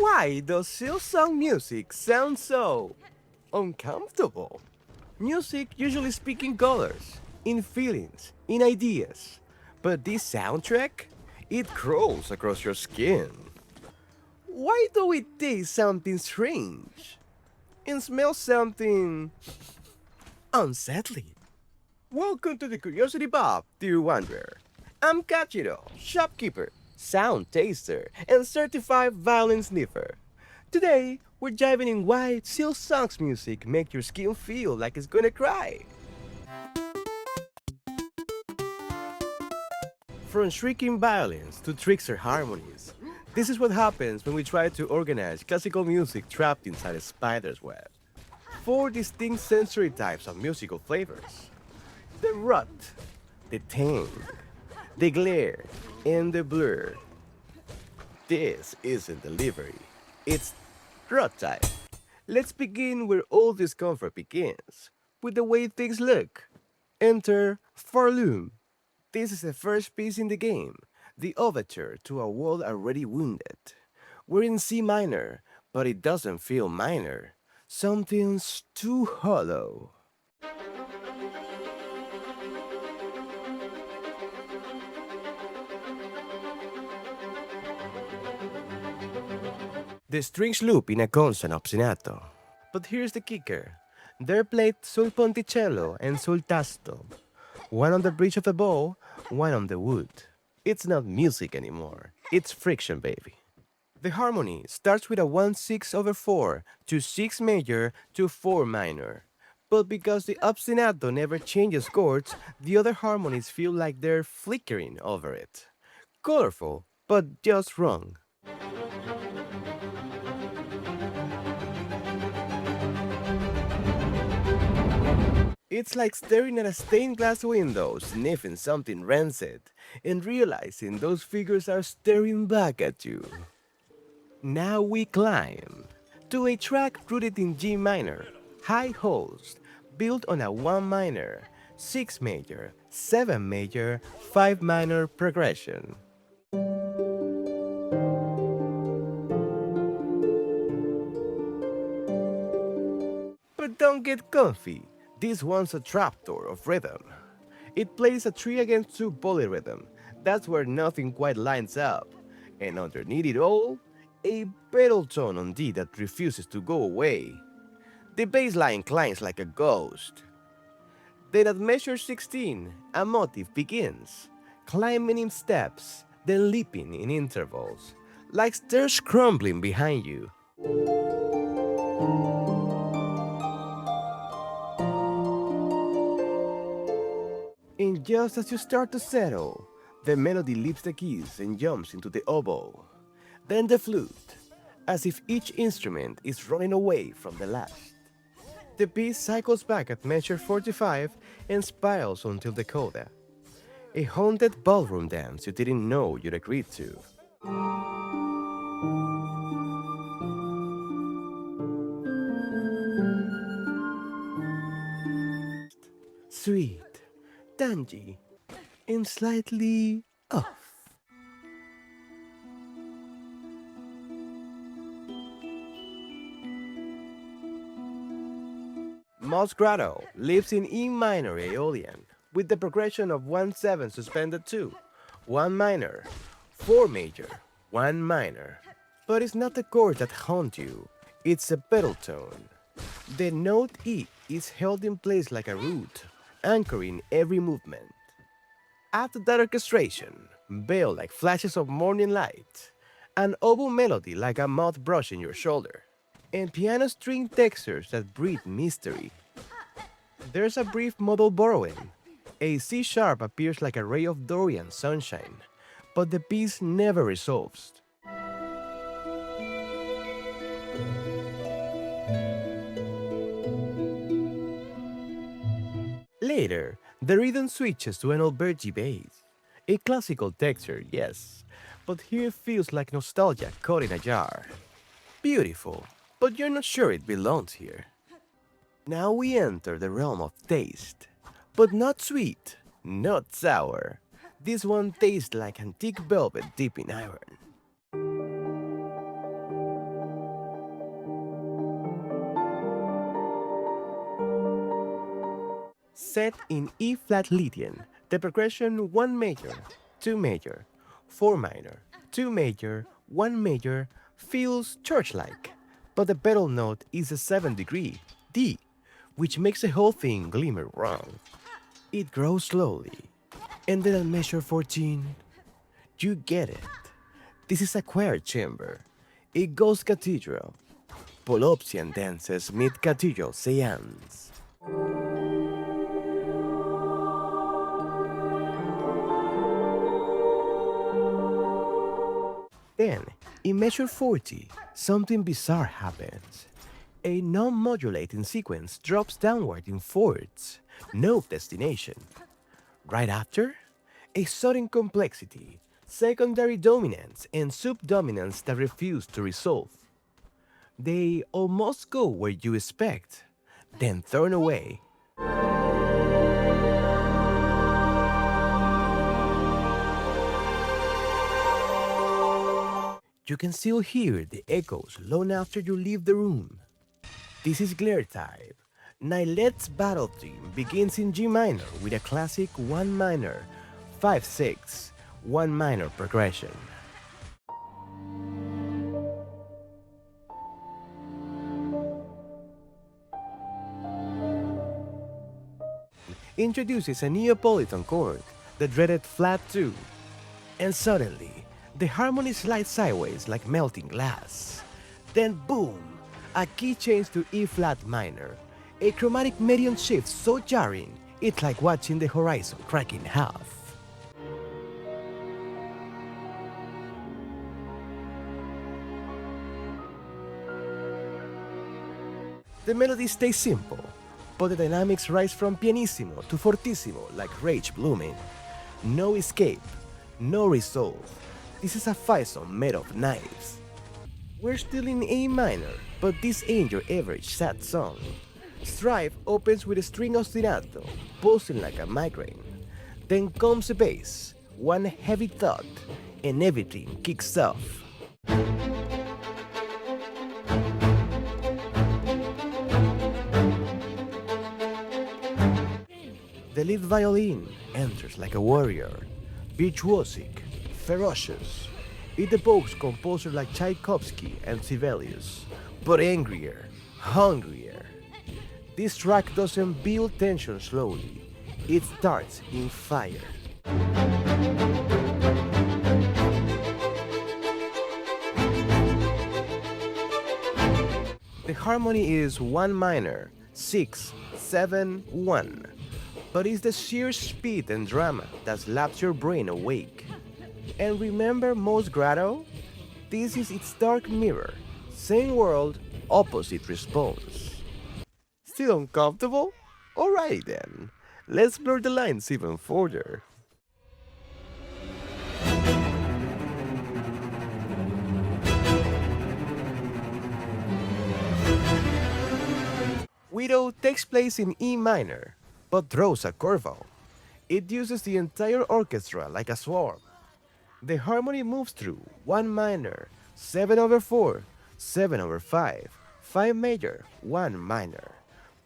Why does Silksong music sound so uncomfortable? Music usually speaks in colors, in feelings, in ideas. But this soundtrack, it crawls across your skin. Why do we taste something strange and smell something unsettling? Welcome to the Curiosity Bop, dear wanderer. I'm Katjiro, shopkeeper, sound taster, and certified violin sniffer. Today, we're diving in why Silksong's music make your skin feel like it's gonna cry. From shrieking violins to trickster harmonies, this is what happens when we try to organize classical music trapped inside a spider's web. Four distinct sensory types of musical flavors: the rut, the tang, the glare, and the blur. This isn't delivery, it's rut type. Let's begin where all discomfort begins, with the way things look. Enter Farloom. This is the first piece in the game, the overture to a world already wounded. We're in C minor, but it doesn't feel minor. Something's too hollow. The strings loop in a constant ostinato. But here's the kicker. They're played sul ponticello and sul tasto. One on the bridge of the bow, one on the wood. It's not music anymore. It's friction, baby. The harmony starts with a 1/6 over 4 to 6 major to 4 minor. But because the ostinato never changes chords, the other harmonies feel like they're flickering over it. Colorful, but just wrong. It's like staring at a stained glass window, sniffing something rancid, and realizing those figures are staring back at you. Now we climb to a track rooted in G minor, high host, built on a 1 minor, 6 major, 7 major, 5 minor progression. But don't get comfy. This one's a trapdoor of rhythm. It plays a 3 against 2 polyrhythm. That's where nothing quite lines up. And underneath it all, a pedal tone on D that refuses to go away. The bass line climbs like a ghost. Then at measure 16, a motif begins, climbing in steps, then leaping in intervals, like stairs crumbling behind you. And just as you start to settle, the melody leaves the keys and jumps into the oboe. Then the flute, as if each instrument is running away from the last. The piece cycles back at measure 45 and spirals until the coda. A haunted ballroom dance you didn't know you'd agreed to. Sweet, tangy, and slightly off. Moss Grotto lives in E minor Aeolian, with the progression of 1/7 suspended 2, 1 minor, 4 major, 1 minor. But it's not the chords that haunt you, it's a pedal tone. The note E is held in place like a root, anchoring every movement. After that orchestration, veil like flashes of morning light, an oboe melody like a moth brushing your shoulder, and piano string textures that breathe mystery. There's a brief modal borrowing. A C sharp appears like a ray of Dorian sunshine, but the piece never resolves. Later, the rhythm switches to an Alberti bass. A classical texture, yes, but here it feels like nostalgia caught in a jar. Beautiful, but you're not sure it belongs here. Now we enter the realm of taste, but not sweet, not sour. This one tastes like antique velvet dipped in iron. Set in E flat Lydian, the progression 1 major, 2 major, 4 minor, 2 major, 1 major feels church-like, but the pedal note is a 7th degree, D, which makes the whole thing glimmer wrong. It grows slowly, and then at measure 14, you get it. This is a choir chamber. It goes Katjiro. Polopsian dances meet Katjiro seance. Then, in measure 40, something bizarre happens. A non-modulating sequence drops downward in fourths, no destination. Right after, a sudden complexity, secondary dominance, and subdominance that refuse to resolve. They almost go where you expect, then turn away. You can still hear the echoes long after you leave the room. This is Glare type. Nylet's battle theme begins in G minor with a classic 1 minor, 5-6, 1 minor progression. Introduces a Neapolitan chord, the dreaded flat 2, and suddenly, the harmony slides sideways like melting glass. Then boom, a key change to E flat minor, a chromatic medium shift so jarring, it's like watching the horizon crack in half. The melody stays simple, but the dynamics rise from pianissimo to fortissimo like rage blooming. No escape, no resolve. This is a fight song made of knives. We're still in A minor, but this ain't your average sad song. Strife opens with a string ostinato, pulsing like a migraine. Then comes the bass, one heavy thud, and everything kicks off. The lead violin enters like a warrior, virtuosic, ferocious. It evokes composers like Tchaikovsky and Sibelius, but angrier, hungrier. This track doesn't build tension slowly, it starts in fire. The harmony is 1 minor, 6, 7, 1. But it's the sheer speed and drama that slaps your brain awake. And remember Most Grotto? This is its dark mirror. Same world, opposite response. Still uncomfortable? Alright then, let's blur the lines even further. Widow takes place in E minor, but throws a curveball. It uses the entire orchestra like a swarm. The harmony moves through 1 minor, 7/4, 7/5, 5 major, 1 minor.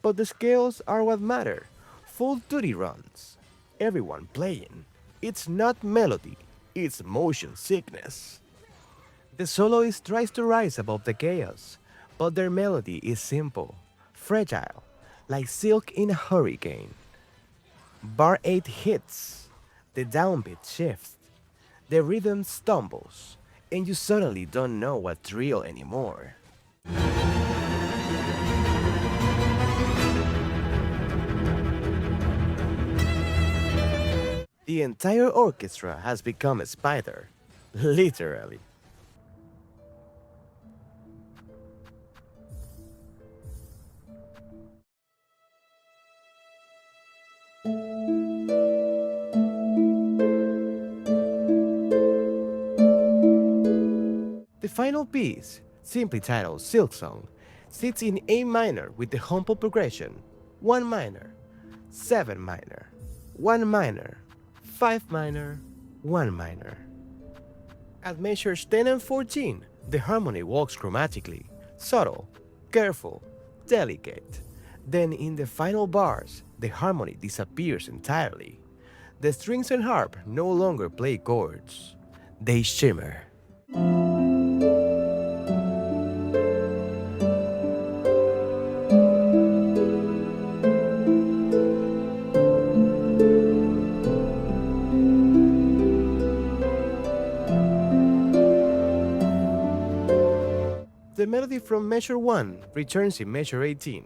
But the scales are what matter. Full duty runs. Everyone playing. It's not melody, it's motion sickness. The soloist tries to rise above the chaos, but their melody is simple, fragile, like silk in a hurricane. Bar 8 hits, the downbeat shifts, the rhythm stumbles, and you suddenly don't know what's real anymore. The entire orchestra has become a spider, literally. The final piece, simply titled Silksong, sits in A minor with the humble progression 1 minor, 7 minor, 1 minor, 5 minor, 1 minor. At measures 10 and 14, the harmony walks chromatically, subtle, careful, delicate. Then in the final bars, the harmony disappears entirely. The strings and harp no longer play chords, they shimmer. The melody from measure 1 returns in measure 18,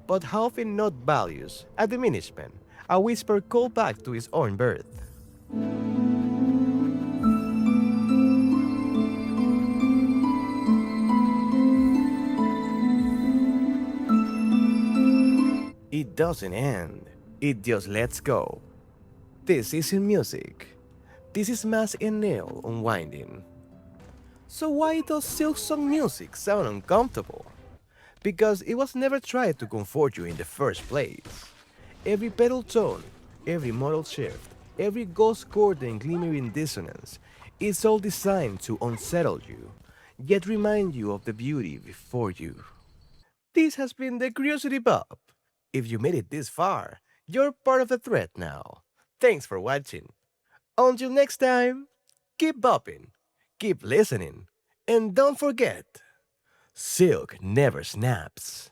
but half in note values, a diminishment, a whisper called back to its own birth. It doesn't end, it just lets go. This isn't music. This is mass and nail unwinding. So why does Silksong music sound uncomfortable? Because it was never tried to comfort you in the first place. Every pedal tone, every modal shift, every ghost chord and glimmering dissonance, it's all designed to unsettle you, yet remind you of the beauty before you. This has been the Curiosity Bop. If you made it this far, you're part of the thread now. Thanks for watching. Until next time, keep bopping, keep listening, and don't forget, silk never snaps.